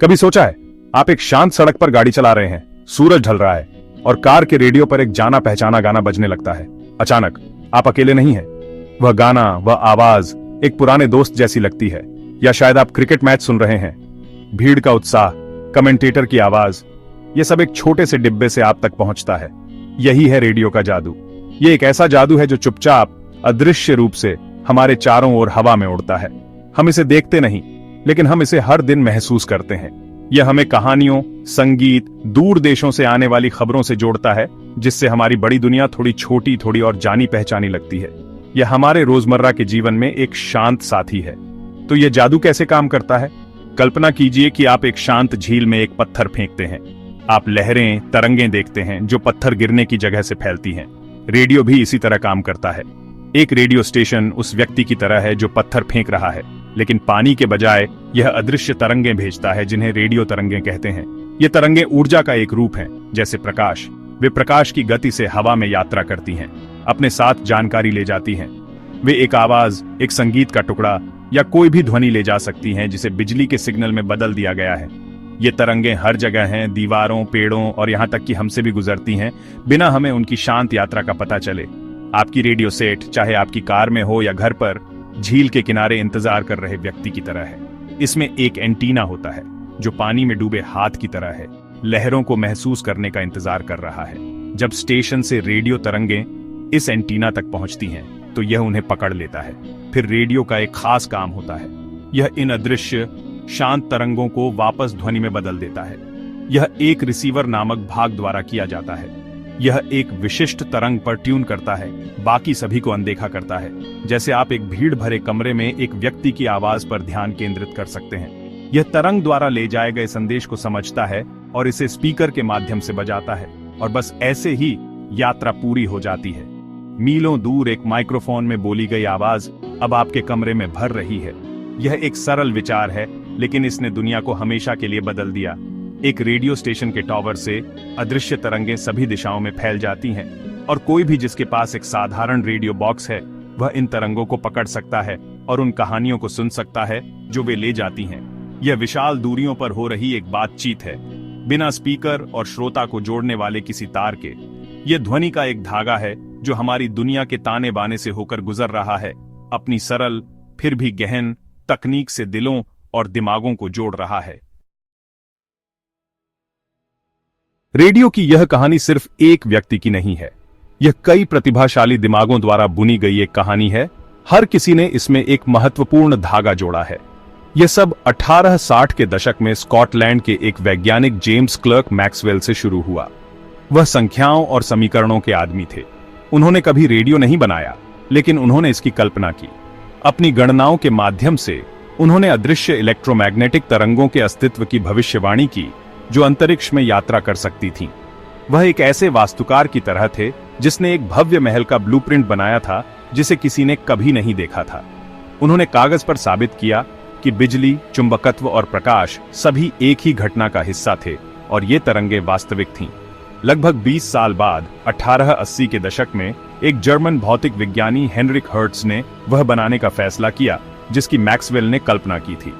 कभी सोचा है, आप एक शांत सड़क पर गाड़ी चला रहे हैं, सूरज ढल रहा है और कार के रेडियो पर एक जाना पहचाना गाना बजने लगता है। अचानक आप अकेले नहीं हैं। वह गाना, वह आवाज एक पुराने दोस्त जैसी लगती है। या शायद आप क्रिकेट मैच सुन रहे हैं। भीड़ का उत्साह, कमेंटेटर की आवाज, यह सब एक छोटे से डिब्बे से आप तक पहुंचता है। यही है रेडियो का जादू। ये एक ऐसा जादू है जो चुपचाप, अदृश्य रूप से हमारे चारों ओर हवा में उड़ता है। हम इसे देखते नहीं, लेकिन हम इसे हर दिन महसूस करते हैं। यह हमें कहानियों, संगीत, दूर देशों से आने वाली खबरों से जोड़ता है, जिससे हमारी बड़ी दुनिया थोड़ी छोटी, थोड़ी और जानी पहचानी लगती है। यह हमारे रोजमर्रा के जीवन में एक शांत साथी है। तो यह जादू कैसे काम करता है? कल्पना कीजिए कि आप एक शांत झील में एक पत्थर फेंकते हैं। आप लहरें, तरंगें देखते हैं जो पत्थर गिरने की जगह से फैलती हैं। रेडियो भी इसी तरह काम करता है। एक रेडियो स्टेशन उस व्यक्ति की तरह है जो पत्थर फेंक रहा है, लेकिन पानी के बजाय यह अदृश्य तरंगें भेजता है, जिन्हें रेडियो तरंगें कहते हैं। ये तरंगें ऊर्जा का एक रूप हैं, जैसे प्रकाश। वे प्रकाश की गति से हवा में यात्रा करती हैं, अपने साथ जानकारी ले जाती हैं। वे एक आवाज, एक संगीत का टुकड़ा या कोई भी ध्वनि ले जा सकती हैं, जिसे बिजली के सिग्नल में बदल दिया गया है। ये तरंगें हर जगह हैं, दीवारों, पेड़ों और यहाँ तक कि हमसे भी गुजरती हैं, बिना हमें उनकी शांत यात्रा का पता चले। आपकी रेडियो सेट, चाहे आपकी कार में हो या घर पर, झील के किनारे इंतजार कर रहे व्यक्ति की तरह है। इसमें एक एंटीना होता है जो पानी में डूबे हाथ की तरह है, लहरों को महसूस करने का इंतजार कर रहा है। जब स्टेशन से रेडियो तरंगें इस एंटीना तक पहुंचती हैं, तो यह उन्हें पकड़ लेता है। फिर रेडियो का एक खास काम होता है। यह इन अदृश्य शांत तरंगों को वापस ध्वनि में बदल देता है। यह एक रिसीवर नामक भाग द्वारा किया जाता है। यह एक विशिष्ट तरंग पर ट्यून करता है, बाकी सभी को अनदेखा करता है। जैसे आप एक भीड़ भरे कमरे में एक व्यक्ति की आवाज पर ध्यान केंद्रित कर सकते हैं। यह तरंग द्वारा ले जाए गए संदेश को समझता है और इसे स्पीकर के माध्यम से बजाता है, और बस ऐसे ही यात्रा पूरी हो जाती है। मीलों दूर एक माइक्रोफोन में बोली गई आवाज अब आपके कमरे में भर रही है। यह एक सरल विचार है, लेकिन इसने दुनिया को हमेशा के लिए बदल दिया। एक रेडियो स्टेशन के टॉवर से अदृश्य तरंगें सभी दिशाओं में फैल जाती हैं, और कोई भी जिसके पास एक साधारण रेडियो बॉक्स है, वह इन तरंगों को पकड़ सकता है और उन कहानियों को सुन सकता है जो वे ले जाती हैं। यह विशाल दूरियों पर हो रही एक बातचीत है, बिना स्पीकर और श्रोता को जोड़ने वाले किसी तार के। यह ध्वनि का एक धागा है जो हमारी दुनिया के ताने बाने से होकर गुजर रहा है, अपनी सरल फिर भी गहन तकनीक से दिलों और दिमागों को जोड़ रहा है। रेडियो की यह कहानी सिर्फ एक व्यक्ति की नहीं है। यह कई प्रतिभाशाली दिमागों द्वारा बुनी गई एक कहानी है। हर किसी ने इसमें एक महत्वपूर्ण धागा जोड़ा है। यह सब 1860 के दशक में स्कॉटलैंड के एक वैज्ञानिक जेम्स क्लर्क मैक्सवेल से शुरू हुआ। वह संख्याओं और समीकरणों के आदमी थे। उन्होंने कभी रेडियो नहीं बनाया, लेकिन उन्होंने इसकी कल्पना की। अपनी गणनाओं के माध्यम से उन्होंने अदृश्य इलेक्ट्रोमैग्नेटिक तरंगों के अस्तित्व की भविष्यवाणी की, जो अंतरिक्ष में यात्रा कर सकती थीं। वह एक ऐसे वास्तुकार की तरह थे जिसने एक भव्य महल का ब्लूप्रिंट बनाया था, जिसे किसी ने कभी नहीं देखा था। उन्होंने कागज पर साबित किया कि बिजली, चुंबकत्व और प्रकाश सभी एक ही घटना का हिस्सा थे, और ये तरंगें वास्तविक थीं। लगभग 20 साल बाद 1880 के दशक में एक जर्मन भौतिक विज्ञानी हेनरिक हर्ट्ज ने वह बनाने का फैसला किया जिसकी मैक्सवेल ने कल्पना की थी।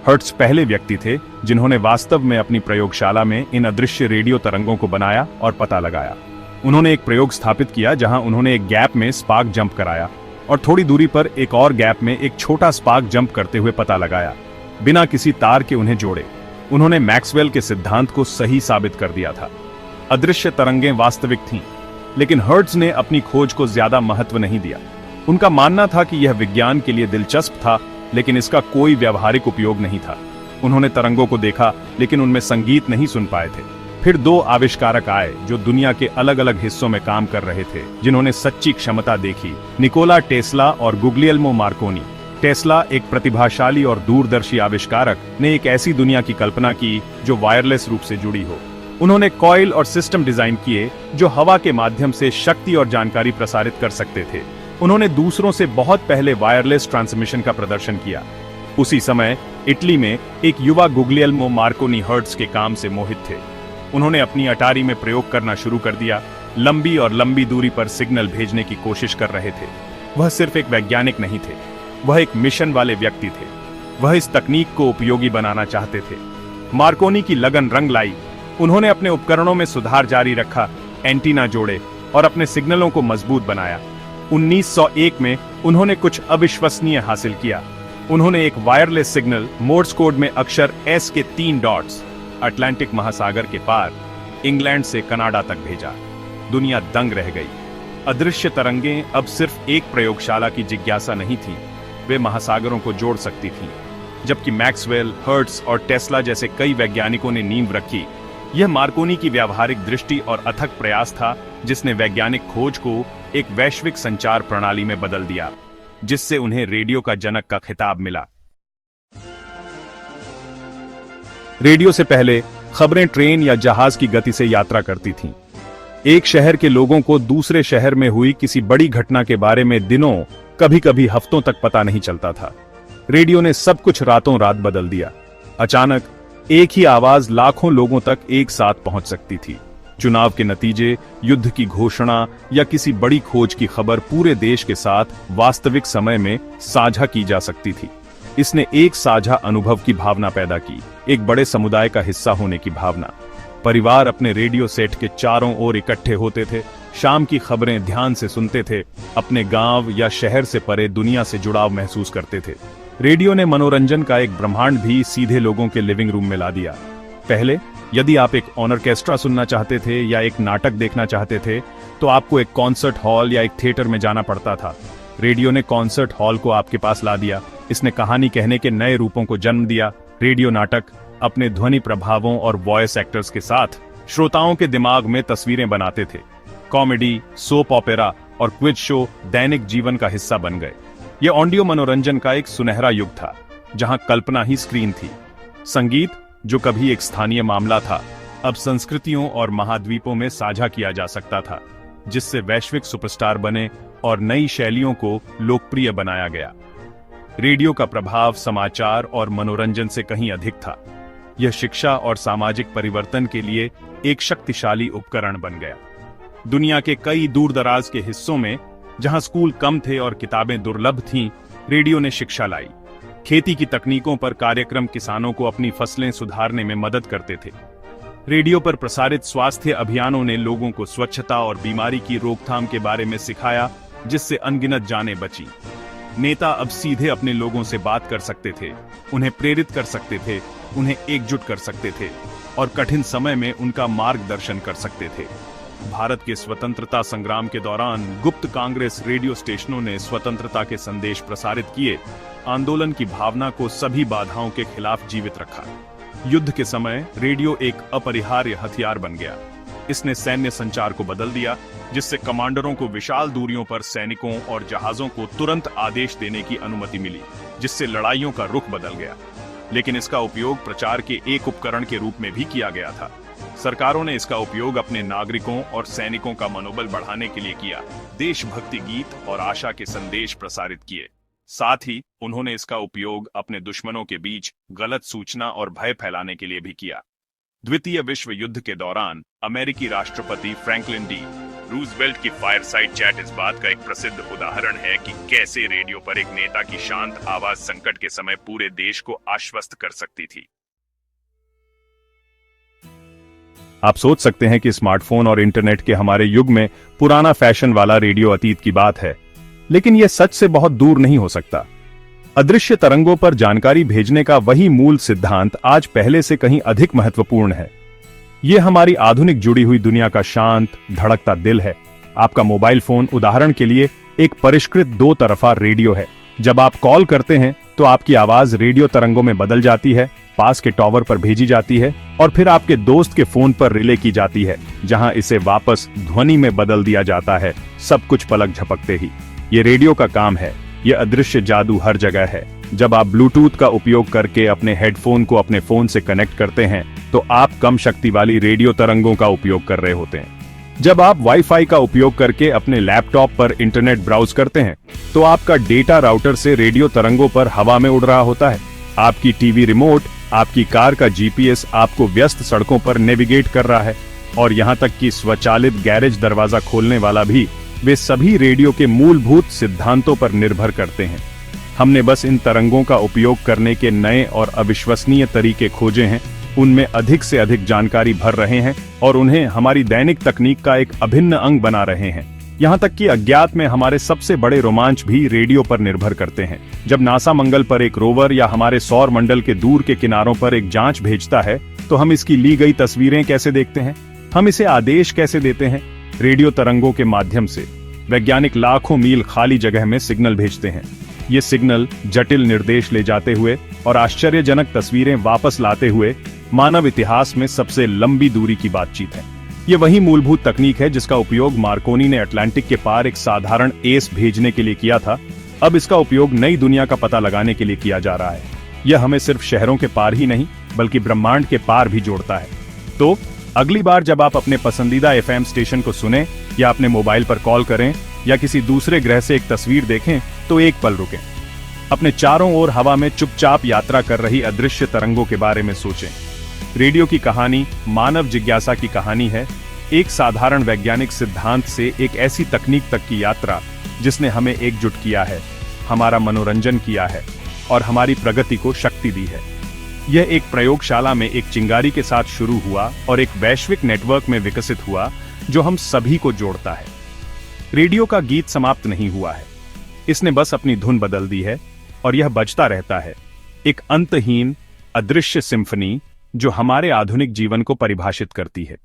हर्ट्ज पहले व्यक्ति थे जिन्होंने वास्तव में अपनी प्रयोगशाला में इन अदृश्य रेडियो तरंगों को बनाया और पता लगाया। उन्होंने एक प्रयोग स्थापित किया जहां उन्होंने एक गैप में स्पार्क जंप कराया और थोड़ी दूरी पर एक और गैप में एक छोटा स्पार्क जंप करते हुए पता लगाया, बिना किसी तार के उन्हें जोड़े। उन्होंने मैक्सवेल के सिद्धांत को सही साबित कर दिया था। अदृश्य तरंगें वास्तविक थीं, लेकिन हर्ट्ज ने अपनी खोज को ज्यादा महत्व नहीं दिया। उनका मानना था कि यह विज्ञान के लिए दिलचस्प था, लेकिन इसका कोई व्यावहारिक उपयोग नहीं था। उन्होंने तरंगों को देखा, लेकिन उनमें संगीत नहीं सुन पाए थे। फिर 2 आविष्कारक आए जो दुनिया के अलग अलग हिस्सों में काम कर रहे थे, जिन्होंने सच्ची क्षमता देखी, निकोला टेस्ला और गुग्लियल्मो मार्कोनी। टेस्ला, एक प्रतिभाशाली और दूरदर्शी आविष्कारक, ने एक ऐसी दुनिया की कल्पना की जो वायरलेस रूप से जुड़ी हो। उन्होंने कॉइल और सिस्टम डिजाइन किए जो हवा के माध्यम से शक्ति और जानकारी प्रसारित कर सकते थे। उन्होंने दूसरों से बहुत पहले वायरलेस ट्रांसमिशन का प्रदर्शन किया। उसी समय इटली में एक युवा गुग्लियल्मो मार्कोनी हर्ट्ज के काम से मोहित थे। उन्होंने अपनी अटारी में प्रयोग करना शुरू कर दिया। लंबी दूरी पर सिग्नल भेजने की कोशिश कर रहे थे। वह सिर्फ एक वैज्ञानिक नहीं थे, वह एक मिशन वाले व्यक्ति थे। वह इस तकनीक को उपयोगी बनाना चाहते थे। मार्कोनी की लगन रंग लाई। उन्होंने अपने उपकरणों में सुधार जारी रखा, एंटीना जोड़े और अपने सिग्नलों को मजबूत बनाया। 1901 में उन्होंने कुछ अविश्वसनीय हासिल किया। उन्होंने एक वायरलेस सिग्नल मोर्स कोड में अक्षर एस के 3 डॉट्स अटलांटिक महासागर के पार इंग्लैंड से कनाडा तक भेजा। दुनिया दंग रह गई। अदृश्य तरंगें अब सिर्फ एक प्रयोगशाला की जिज्ञासा नहीं थी, वे महासागरों को जोड़ सकती थीं। जबकि मैक्सवेल, हर्ट्ज और टेस्ला जैसे कई वैज्ञानिकों ने नींव रखी, यह मार्कोनी की व्यावहारिक दृष्टि और अथक प्रयास था जिसने वैज्ञानिक खोज को एक वैश्विक संचार प्रणाली में बदल दिया, जिससे उन्हें रेडियो का जनक का खिताब मिला। रेडियो से पहले खबरें ट्रेन या जहाज की गति से यात्रा करती थीं। एक शहर के लोगों को दूसरे शहर में हुई किसी बड़ी घटना के बारे में दिनों, कभी-कभी हफ्तों तक पता नहीं चलता था। रेडियो ने सब कुछ रातों रात बदल दिया। अचानक एक ही आवाज लाखों लोगों तक एक साथ पहुंच सकती थी। चुनाव के नतीजे, युद्ध की घोषणा या किसी बड़ी खोज की खबर पूरे देश के साथ वास्तविक समय में साझा की जा सकती थी। इसने एक साझा अनुभव की भावना पैदा की, एक बड़े समुदाय का हिस्सा होने की भावना। परिवार अपने रेडियो सेट के चारों ओर इकट्ठे होते थे, शाम की खबरें ध्यान से सुनते थे, अपने गांव या शहर से परे दुनिया से जुड़ाव महसूस करते थे। रेडियो ने मनोरंजन का एक ब्रह्मांड भी सीधे लोगों के लिविंग रूम में ला दिया। पहले यदि आप एक ऑर्केस्ट्रा सुनना चाहते थे या एक नाटक देखना चाहते थे, तो आपको एक कॉन्सर्ट हॉल या एक थिएटर में जाना पड़ता था। रेडियो ने कॉन्सर्ट हॉल को आपके पास ला दिया। इसने कहानी कहने के नए रूपों को जन्म दिया। रेडियो नाटक अपने ध्वनि प्रभावों और वॉइस एक्टर्स के साथ श्रोताओं के दिमाग में तस्वीरें बनाते थे। कॉमेडी, सोप ऑपेरा और क्विज शो दैनिक जीवन का हिस्सा बन गए। यह ऑडियो मनोरंजन का एक सुनहरा युग था, जहां कल्पना ही स्क्रीन थी। संगीत, जो कभी एक स्थानीय मामला था, अब संस्कृतियों और महाद्वीपों में साझा किया जा सकता था, जिससे वैश्विक सुपरस्टार बने और नई शैलियों को लोकप्रिय बनाया गया। रेडियो का प्रभाव समाचार और मनोरंजन से कहीं अधिक था। यह शिक्षा और सामाजिक परिवर्तन के लिए एक शक्तिशाली उपकरण बन गया। दुनिया के कई दूरदराज के हिस्सों में, जहां स्कूल कम थे और किताबें दुर्लभ थीं, रेडियो ने शिक्षा लाई। खेती की तकनीकों पर कार्यक्रम किसानों को अपनी फसलें सुधारने में मदद करते थे। रेडियो पर प्रसारित स्वास्थ्य अभियानों ने लोगों को स्वच्छता और बीमारी की रोकथाम के बारे में सिखाया, जिससे अनगिनत जानें बची। नेता अब सीधे अपने लोगों से बात कर सकते थे, उन्हें प्रेरित कर सकते थे, उन्हें एकजुट कर सकते थे और कठिन समय में उनका मार्गदर्शन कर सकते थे। भारत के स्वतंत्रता संग्राम के दौरान गुप्त कांग्रेस रेडियो स्टेशनों ने स्वतंत्रता के संदेश प्रसारित किए, आंदोलन की भावना को सभी बाधाओं के खिलाफ जीवित रखा। युद्ध के समय रेडियो एक अपरिहार्य हथियार बन गया। इसने सैन्य संचार को बदल दिया, जिससे कमांडरों को विशाल दूरियों पर सैनिकों और जहाजों को तुरंत आदेश देने की अनुमति मिली, जिससे लड़ाइयों का रुख बदल गया। लेकिन इसका उपयोग प्रचार के एक उपकरण के रूप में भी किया गया था। सरकारों ने इसका उपयोग अपने नागरिकों और सैनिकों का मनोबल बढ़ाने के लिए किया, देशभक्ति गीत और आशा के संदेश प्रसारित किए। साथ ही उन्होंने इसका उपयोग अपने दुश्मनों के बीच गलत सूचना और भय फैलाने के लिए भी किया। द्वितीय विश्व युद्ध के दौरान अमेरिकी राष्ट्रपति फ्रैंकलिन डी रूजवेल्ट की फायरसाइड चैट इस बात का एक प्रसिद्ध उदाहरण है कि कैसे रेडियो पर एक नेता की शांत आवाज संकट के समय पूरे देश को आश्वस्त कर सकती थी। आप सोच सकते हैं कि स्मार्टफोन और इंटरनेट के हमारे युग में पुराना फैशन वाला रेडियो अतीत की बात है, लेकिन यह सच से बहुत दूर नहीं हो सकता। अदृश्य तरंगों पर जानकारी भेजने का वही मूल सिद्धांत आज पहले से कहीं अधिक महत्वपूर्ण है। यह हमारी आधुनिक जुड़ी हुई दुनिया का शांत, धड़कता दिल है। आपका मोबाइल फोन उदाहरण के लिए एक परिष्कृत दो तरफा रेडियो है। जब आप कॉल करते हैं तो आपकी आवाज रेडियो तरंगों में बदल जाती है, पास के टॉवर पर भेजी जाती है और फिर आपके दोस्त के फोन पर रिले की जाती है, जहां इसे वापस ध्वनि में बदल दिया जाता है, सब कुछ पलक झपकते ही। ये रेडियो का काम है। यह अदृश्य जादू हर जगह है। जब आप ब्लूटूथ का उपयोग करके अपने हेडफोन को अपने फोन से कनेक्ट करते हैं, तो आप कम शक्ति वाली रेडियो तरंगों का उपयोग कर रहे होते हैं। जब आप वाईफाई का उपयोग करके अपने लैपटॉप पर इंटरनेट ब्राउज करते हैं, तो आपका डेटा राउटर से रेडियो तरंगों पर हवा में उड़ रहा होता है। आपकी टीवी रिमोट, आपकी कार का जीपीएस आपको व्यस्त सड़कों पर नेविगेट कर रहा है, और यहाँ तक कि स्वचालित गैरेज दरवाजा खोलने वाला भी, वे सभी रेडियो के मूलभूत सिद्धांतों पर निर्भर करते हैं। हमने बस इन तरंगों का उपयोग करने के नए और अविश्वसनीय तरीके खोजे हैं, उनमें अधिक से अधिक जानकारी भर रहे हैं और उन्हें हमारी दैनिक तकनीक का एक अभिन्न अंग बना रहे हैं। यहाँ तक कि अज्ञात में हमारे सबसे बड़े रोमांच भी रेडियो पर निर्भर करते हैं। जब नासा मंगल पर एक रोवर या हमारे सौर मंडल के दूर के किनारों पर एक जांच भेजता है तो हम इसकी ली गई तस्वीरें कैसे देखते हैं, हम इसे आदेश कैसे देते हैं? रेडियो तरंगों के माध्यम से वैज्ञानिक लाखों मील खाली जगह में सिग्नल भेजते हैं। ये सिग्नल जटिल निर्देश ले जाते हुए और आश्चर्यजनक तस्वीरें वापस लाते हुए मानव इतिहास में सबसे लंबी दूरी की बातचीत है। ये वही मूलभूत तकनीक है जिसका उपयोग मार्कोनी ने अटलांटिक के पार एक साधारण एस भेजने के लिए किया था। अब इसका उपयोग नई दुनिया का पता लगाने के लिए किया जा रहा है। यह हमें सिर्फ शहरों के पार ही नहीं बल्कि ब्रह्मांड के पार भी जोड़ता है। तो अगली बार जब आप अपने पसंदीदा एफएम स्टेशन को सुने या अपने मोबाइल पर कॉल करें या किसी दूसरे ग्रह से एक तस्वीर देखें तो एक पल रुकें। अपने चारों ओर हवा में चुपचाप यात्रा कर रही अदृश्य तरंगों के बारे में सोचें। रेडियो की कहानी मानव जिज्ञासा की कहानी है, एक साधारण वैज्ञानिक सिद्धांत से एक ऐसी तकनीक तक की यात्रा जिसने हमें एकजुट किया है, हमारा मनोरंजन किया है और हमारी प्रगति को शक्ति दी है। यह एक प्रयोगशाला में एक चिंगारी के साथ शुरू हुआ और एक वैश्विक नेटवर्क में विकसित हुआ जो हम सभी को जोड़ता है। रेडियो का गीत समाप्त नहीं हुआ है, इसने बस अपनी धुन बदल दी है और यह बजता रहता है, एक अंतहीन अदृश्य सिम्फनी जो हमारे आधुनिक जीवन को परिभाषित करती है।